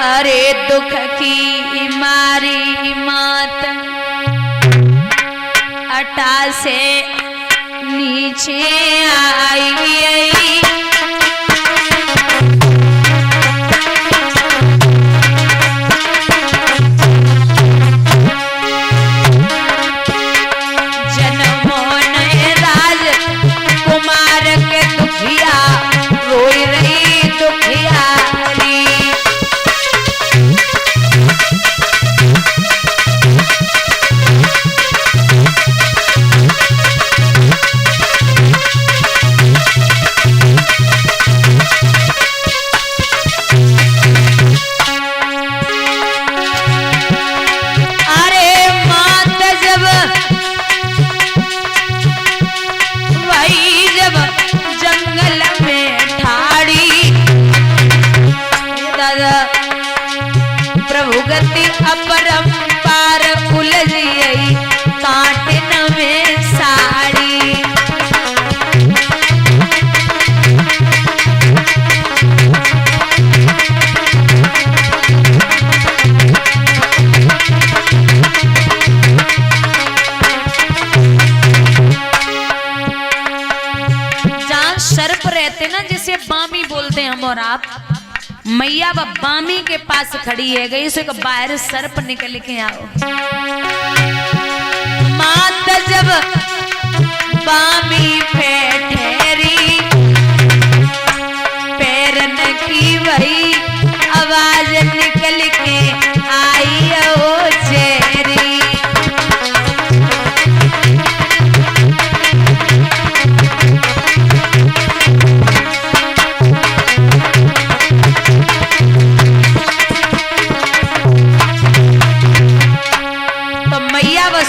अरे दुख की मारी मात अटा से नीचे आई। प्रभु गति अपरंपार उलझी काटन में साड़ी। जहाँ सर्प रहते ना, जिसे बामी बोलते हैं हम और आप, मैया बामी के पास खड़ी है गई, उसे बाहर सर्प निकल के आओ। माता जब बामी पे ठहरी, पैरन की वही आवाज निकल के आई ओ चेरी।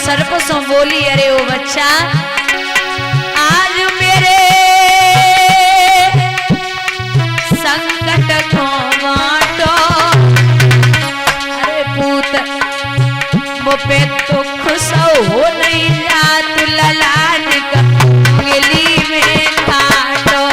सर्प सो बोली, अरे ओ बच्चा, आज मेरे संकट को बांटो। अरे पूत वो पे तो खुश हो नहीं जा, तू ललाट का उंगली में काटो।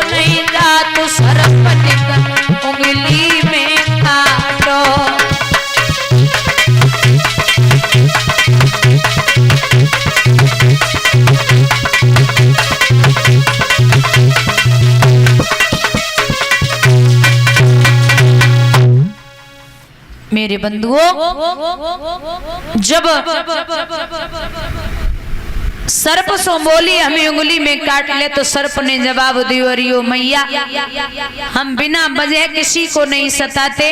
नहीं जा तो सर्प निकल उंगली में काटो। मेरे बंधुओं, जब सर्प सो बोली हमें उंगली में काट ले, तो सर्प ने जवाब दियो, अरियो मैया, हम बिना वजह किसी को नहीं सताते,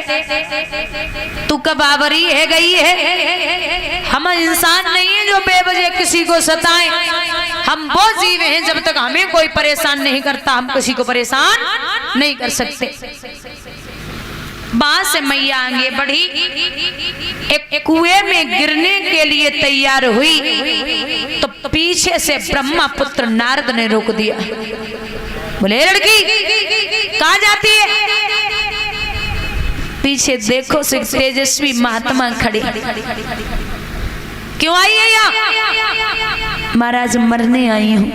तू कब आवरी है गई है। हम इंसान नहीं है जो बेवजह किसी को सताएं। हम वो जीव हैं, जब तक हमें कोई परेशान नहीं करता हम किसी को परेशान नहीं कर सकते। वहां से मैया आगे बढ़ी, एक कुएं में गिरने के लिए तैयार हुई, तो पीछे से ब्रह्मा पुत्र नारद ने रोक दिया। बोले लड़की कहाँ जाती है? पीछे देखो तेजस्वी महात्मा खड़े। क्यों आई है यहाँ? महाराज मरने आई हूँ।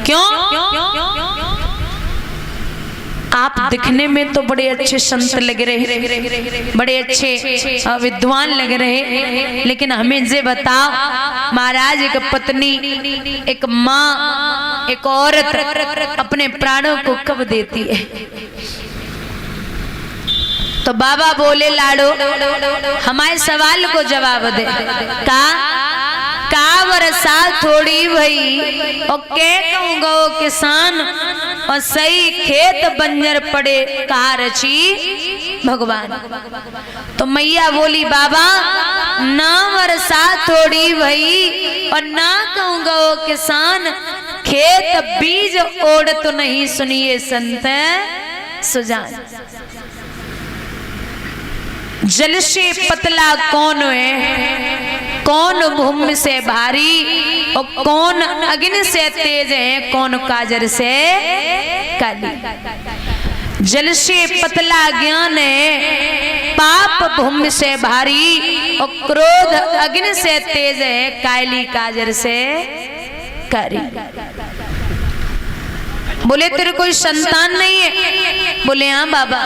क्यों? आप दिखने में तो बड़े अच्छे संत लग रहे, बड़े अच्छे विद्वान लग रहे, लेकिन हमें जे बताओ महाराज, एक पत्नी, एक माँ, एक औरत अपने प्राणों को कब देती है? तो बाबा बोले, लाडो हमारे सवाल को जवाब दे। का वर्षा थोड़ी भई और के कहूँगा वो किसान, और सही खेत बंजर पड़े कहा रची भगवान। तो मैया बोली, बाबा ना वर्षा थोड़ी भई और ना कहूँगा वो किसान, खेत बीज ओढ़ तो नहीं सुनिए संत सुजान। जल से पतला कौन है, कौन भूमि से भारी, और कौन अग्नि से तेज है, कौन काजर से काली। जल से पतला ज्ञान है, पाप भूमि से भारी, और क्रोध अग्नि से तेज है, कायली काजर से कारी। बोले तेरे कोई संतान नहीं है? बोले हाँ बाबा।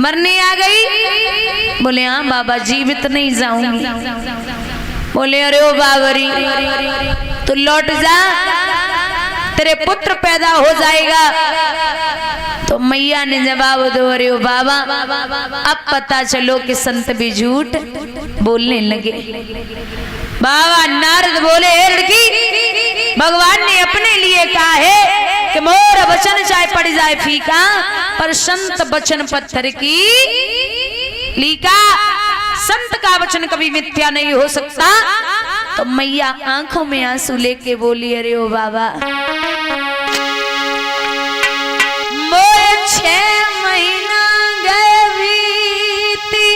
मरने आ गई? बोले हाँ बाबा, जीवित नहीं जाऊंगी। बोले अरे ओ बाबरी, तू लौट जा, तेरे पुत्र पैदा हो जाएगा। तो मैया ने जवाब दो, अरे ओ बाबा, अब पता चलो कि संत भी झूठ बोलने लगे। बाबा नारद बोले, हे लड़की, भगवान ने अपने लिए कहा है कि मोर वचन चाहे पड़ जाए फीका, पर संत वचन पत्थर की लीका। संत का वचन कभी मिथ्या नहीं हो सकता। तो मैया आंखों में आंसू लेके बोली, अरे ओ बाबा, मोर 6 महीना गए बीती,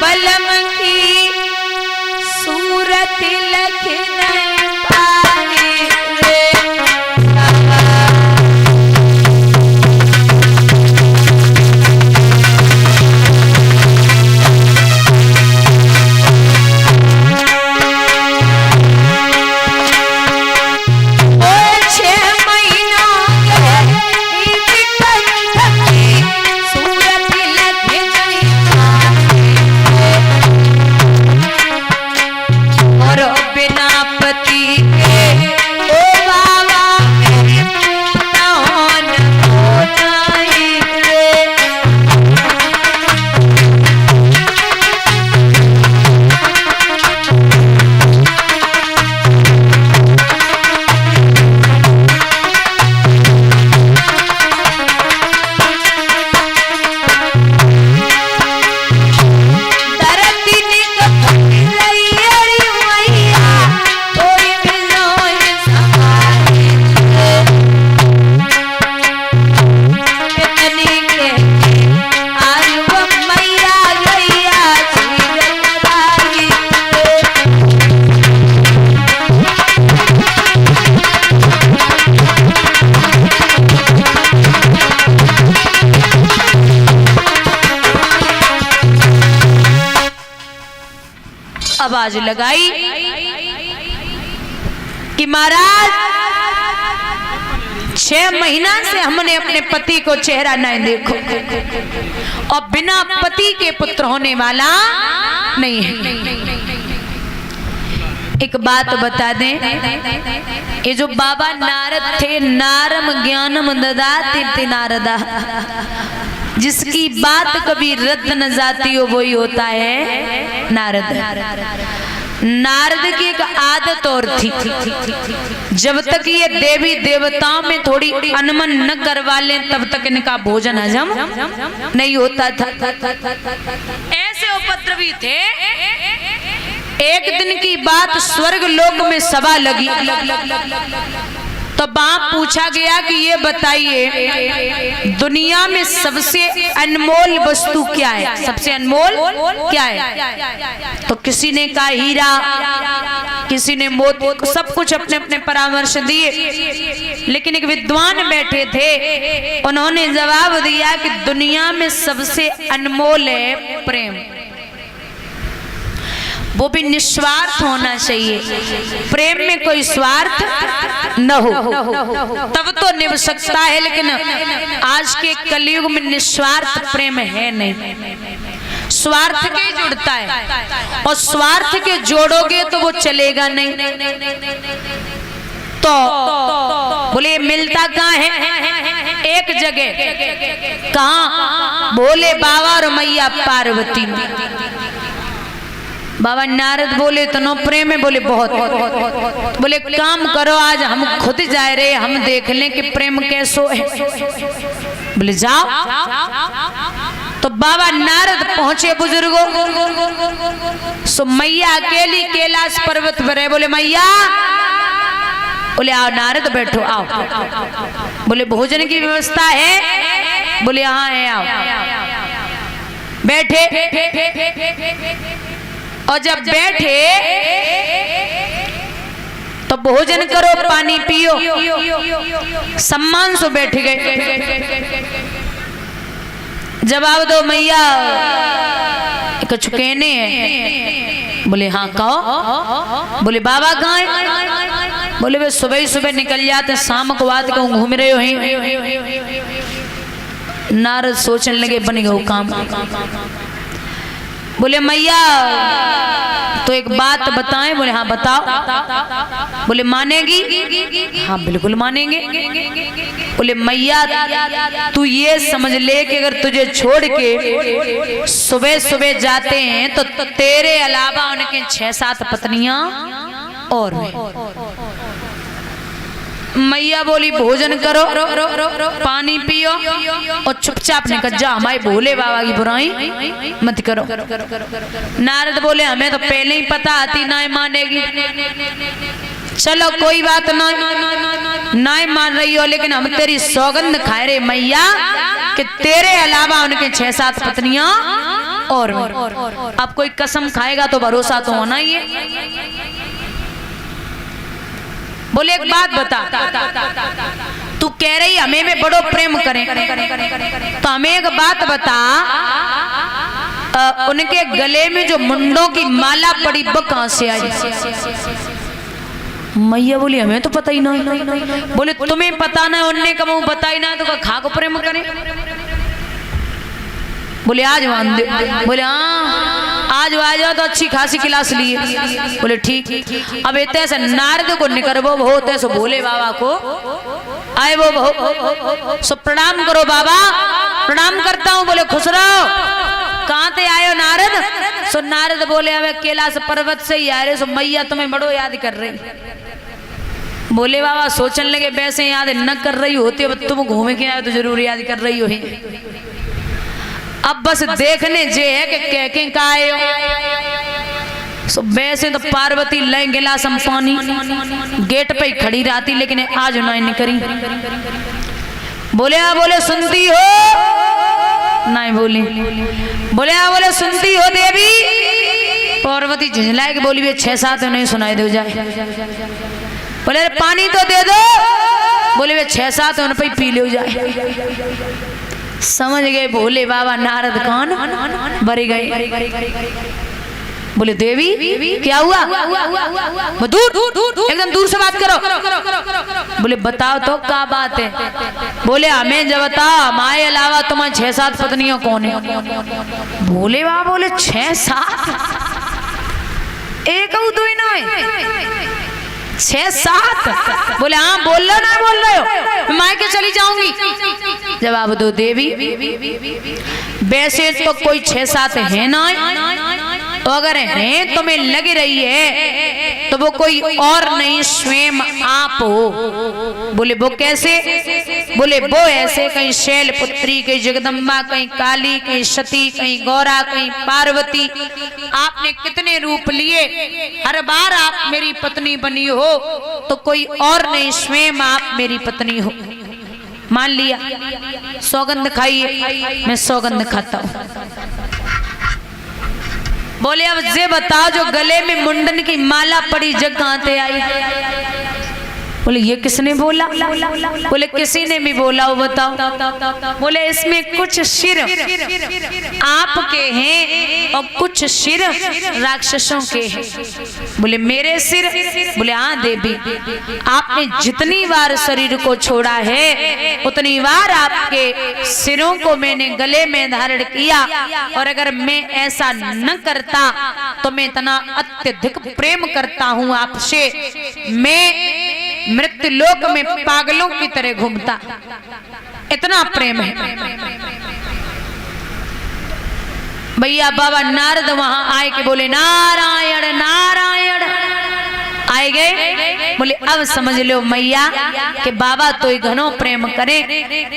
बलम की सूरत लख नहीं पाई रे। आवाज लगाई कि महाराज 6 महीना से हमने अपने पति को चेहरा नहीं देखो, और बिना पति के पुत्र होने वाला नहीं है। एक बात बता दें, ये जो बाबा नारद थे, नारम ज्ञानम ददाति नारदा, जिसकी बात कभी रद्द न जाती हो वही होता है नारद। नारद की एक आदत और थी, जब तक ये देवी देवताओं में थोड़ी अनमन न करवा लें तब तक इनका भोजन हजम नहीं होता था। ऐसे उपद्रवी थे। एक दिन की बात, स्वर्ग लोक में सभा लगी, तो बाप पूछा गया कि ये बताइए दुनिया में सबसे अनमोल वस्तु क्या है, सबसे अनमोल क्या है? तो किसी ने कहा हीरा, किसी ने मोती, सब कुछ अपने अपने परामर्श दिए। लेकिन एक विद्वान बैठे थे, उन्होंने जवाब दिया कि दुनिया में सबसे अनमोल है प्रेम, वो भी निस्वार्थ होना चाहिए। प्रेम में कोई स्वार्थ न हो तब तो निभ सकता है, लेकिन आज के कलयुग में निस्वार्थ प्रेम है नहीं, स्वार्थ के जुड़ता है, और स्वार्थ के जोड़ोगे तो वो चलेगा नहीं। तो बोले मिलता कहाँ है? एक जगह। कहाँ? भोले बाबा और मैया पार्वती। बाबा नारद बोले तो नो प्रेम है? बोले बहुत। बोले काम करो, आज हम खुद जा रहे, हम देख लें कि प्रेम कैसो है। बोले जाओ। तो बाबा नारद पहुंचे बुजुर्गों, सो मैया अकेली कैलाश पर्वत पर है। बोले मैया, बोले आओ नारद बैठो, आओ। बोले भोजन की व्यवस्था है? बोले हाँ है, आओ। बैठे, और जब बैठे तो भोजन करो, पानी पियो। सम्मान से बैठ गए। जवाब दो मैया, कुछ कहने हैं? बोले हाँ कहो। बोले बाबा कहाँ है? बोले वे सुबह ही सुबह निकल जाते, शाम को बात कहूँ घूम रहे हो हैं। नारद सोचने लगे बन गए काम। बोले मैया तो एक बात बताएं। बोले हाँ बताओ। बोले मानेगी? हाँ बिल्कुल मानेंगे। बोले मैया तू ये समझ ले कि अगर तुझे छोड़ के सुबह सुबह जाते हैं तो तेरे अलावा उनके 6-7 पत्नियां और हैं। मैया बोली भोजन करो, पानी पियो और चुपचाप निकल जा, हमारे भोले बाबा की बुराई मत करो। नारद बोले हमें तो पहले ही पता आती ना मानेगी। चलो कोई बात ना मान रही हो, लेकिन हम तेरी सौगंध खाए रे मैया कि तेरे अलावा उनके 6-7 पत्नियां और अब कोई कसम खाएगा तो भरोसा तो होना ही है। बोले एक बात बता, तू कह रही हमें में बड़ो प्रेम करें, तो हमें एक बात बता, उनके गले में जो मुंडों की माला पड़ी वो कहां से आई? मैया बोली हमें तो पता ही नहीं। बोले तुम्हें पता ना, उनने कब बताई ना तो खा को प्रेम करें? बोले आज मान दे। बोले हाँ आज आ जाओ तो अच्छी खासी क्लास लिए। बोले ठीक। अब इतने से नारद को निकरबो होते सो भोले बाबा को आए वो सो प्रणाम करो बाबा। प्रणाम करता हूँ। बोले खुश रहो। कहाँ ते आयो नारद? सो नारद बोले अब कैलाश पर्वत से ही आ रहे। सो मैया तुम्हें बड़ो याद कर रही। भोले बाबा सोचने लगे वैसे याद न कर रही होती, अब तुम घूमे के आए तो जरूर याद कर रही हो। अब बस देखने जे है कि कह का आयो। सो वैसे तो पार्वती ले गिला पानी गेट पे ही खड़ी रहती, लेकिन आज नहीं करी। बोले हाँ बोले सुनती हो? नहीं बोली। बोले हाँ बोले सुनती हो देवी? पार्वती झुंझलाए के बोली वे 6-7 नहीं सुनाई दे जाए। बोले पानी तो दे दो। बोले वे 6-7 उन पे पी ले जाए। समझ गए भोले बाबा नारद कान भर गए। बोले देवी क्या हुआ? दूर एकदम दूर से बात करो। बोले बताओ तो क्या बात है? बोले हमें जब बता हमारे अलावा तुम्हारे 6-7 पत्नियों कौन है? भोले बाबा बोले 6-7? एक दो ही ना 6-7? बोले हाँ बोल लो ना बोल रहे हो, मायके चली जाऊंगी। जवाब दो देवी वैसे तो कोई 6-7 है ना, तो अगर है तुम्हें लग रही है तो वो कोई और नहीं स्वयं आप हो। बोले वो कैसे? बोले वो ऐसे कहीं शैलपुत्री, कहीं जगदम्बा, कहीं काली, कहीं सती, कहीं गौरा, कहीं पार्वती। आपने कितने रूप लिए, हर बार आप मेरी पत्नी बनी हो तो कोई और नहीं स्वयं आप मेरी पत्नी हो। मान लिया। सौगंध खाइए। मैं सौगंध खाता हूँ। बोले अब ये बताओ जो गले में मुंडन की माला पड़ी जग कहां से आई? बोले ये किसने बोला? बोले किसी ने भी बोला हो बताओ। बोले इसमें कुछ सिर आपके हैं और कुछ सिर राक्षसों के हैं। बोले मेरे सिर? बोले हाँ देवी, आपने जितनी बार शरीर को छोड़ा है उतनी बार आपके सिरों को मैंने गले में धारण किया, और अगर मैं ऐसा न करता तो मैं इतना अत्यधिक प्रेम करता हूँ आपसे, मैं मृत्यु लोक में पागलों की तरह घूमता, इतना प्रेम है। भैया बाबा नारद वहां आए के बोले नारायण नारायण। आए गए। बोले अब समझ लो मैया कि बाबा तो घनों प्रेम करे।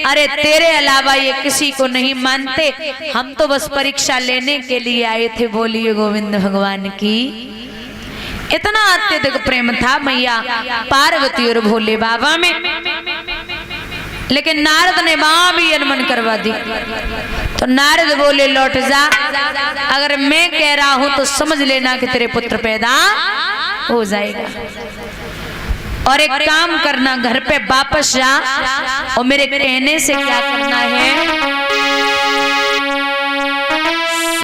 अरे तेरे अलावा ये किसी को नहीं मानते, हम तो बस परीक्षा लेने के लिए आए थे। बोलिए गोविंद भगवान की। इतना अत्यधिक प्रेम था मैया पार्वती और भोले बाबा में। लेकिन नारद ने वहां भी अनमन करवा दी। तो नारद बोले लौट जा, अगर मैं कह रहा हूं तो समझ लेना कि तेरे पुत्र पैदा हो जाएगा। और एक काम करना, घर पे वापस जा और मेरे कहने से क्या करना है,